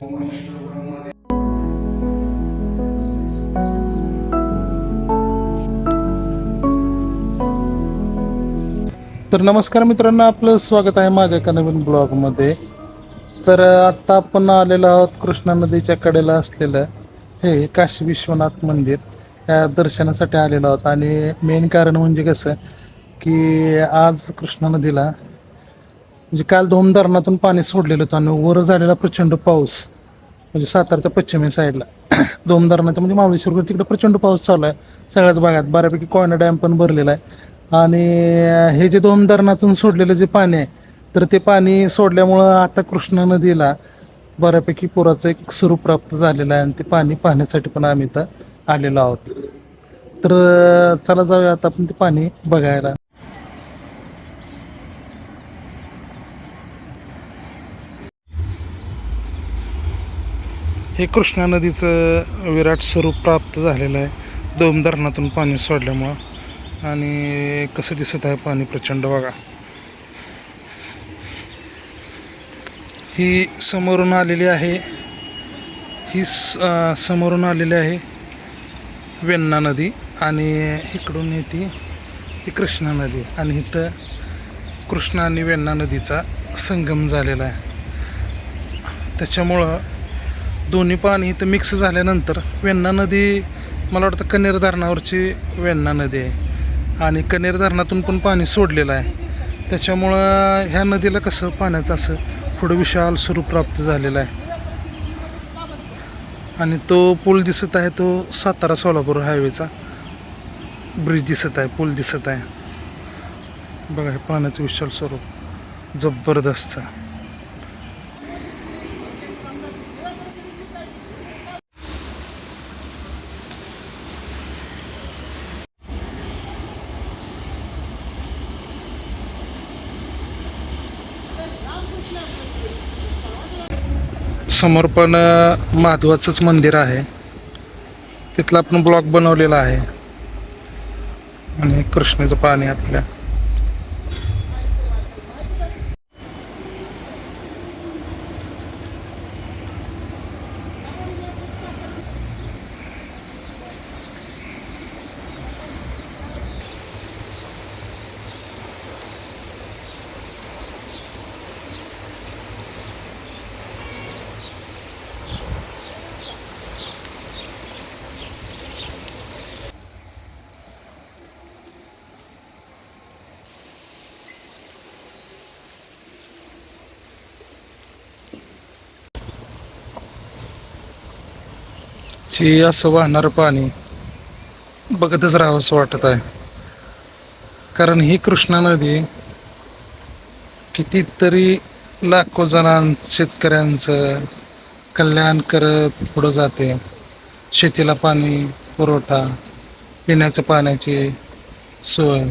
तर नमस्कार मित्रांनो, आपलं स्वागत आहे माझ्या एका नवीन ब्लॉगमध्ये. तर आत्ता आपण आलेलो आहोत कृष्णा नदीच्या कडेला असलेलं हे काशी विश्वनाथ मंदिर या दर्शनासाठी आलेलो आहोत. आणि मेन कारण म्हणजे कसं की आज कृष्णा नदीला म्हणजे काल धोम धरणातून पाणी सोडलेलं होतं आणि वर झालेला प्रचंड पाऊस म्हणजे सातारच्या पश्चिमी साईडला धोम धरणाच्या म्हणजे महाबळेश्वर तिकडे प्रचंड पाऊस चालू आहे. सगळ्याच भागात बऱ्यापैकी कोयना डॅम पण भरलेला आहे. आणि हे जे दोन धरणातून सोडलेलं जे पाणी आहे, तर ते पाणी सोडल्यामुळं आता कृष्णा नदीला बऱ्यापैकी पुराचं एक स्वरूप प्राप्त झालेलं आहे. आणि ते पाणी पाहण्यासाठी पण आम्ही इथं आलेलो आहोत. तर चला जाऊया आता आपण ते पाणी बघायला. हे कृष्णा नदीचं विराट स्वरूप प्राप्त झालेलं आहे दोन धरणातून पाणी सोडल्यामुळं. आणि कसं दिसत आहे पाणी प्रचंड बघा. ही समोरून आलेली आहे, समोरून आलेली आहे वेण्णा नदी आणि इकडून येते ती कृष्णा नदी. आणि इथं कृष्णा आणि वेण्णा नदीचा संगम झालेला आहे. त्याच्यामुळं दोन्ही पाणी इथं मिक्स झाल्यानंतर वेण्णा नदी मला वाटतं कनेर धरणावरची वेण्णा नदी आहे. आणि कनेर धरणातून पण पाणी सोडलेलं आहे. त्याच्यामुळं ह्या नदीला कसं पाण्याचं असं पुढं विशाल स्वरूप प्राप्त झालेलं आहे. आणि तो पूल दिसत आहे तो सातारा सोलापूर हायवेचा ब्रिज दिसत आहे, पूल दिसत आहे बघा. हे पाण्याचं विशाल स्वरूप जबरदस्त. समोर पण महादेवाचंच मंदिर आहे, तिथलं आपण ब्लॉग बनवलेला आहे. आणि कृष्णेचं पाणी आपल्या हे असं वाहणारं पाणी बघतच राहावं असं वाटत आहे. कारण ही कृष्णा नदी कितीतरी लाखो शेतकऱ्यांचं कल्याण करत पुढं जाते. शेतीला पाणी पुरवठा, पिण्याच्या पाण्याची सोय.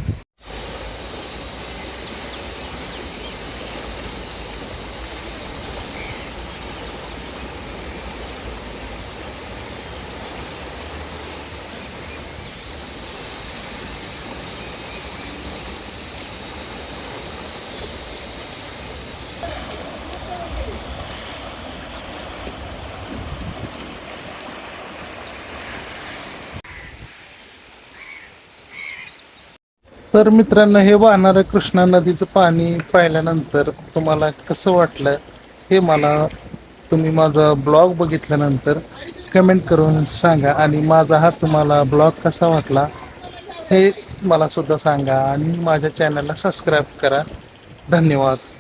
तर मित्रांनो, हे वाहणारं कृष्णा नदीचं पाणी पाहिल्यानंतर तुम्हाला कसं वाटलं हे मला तुम्ही माझा ब्लॉग बघितल्यानंतर कमेंट करून सांगा. आणि माझा हा तुम्हाला ब्लॉग कसा वाटला हे मला सुद्धा सांगा. आणि माझ्या चॅनलला सबस्क्राईब करा. धन्यवाद.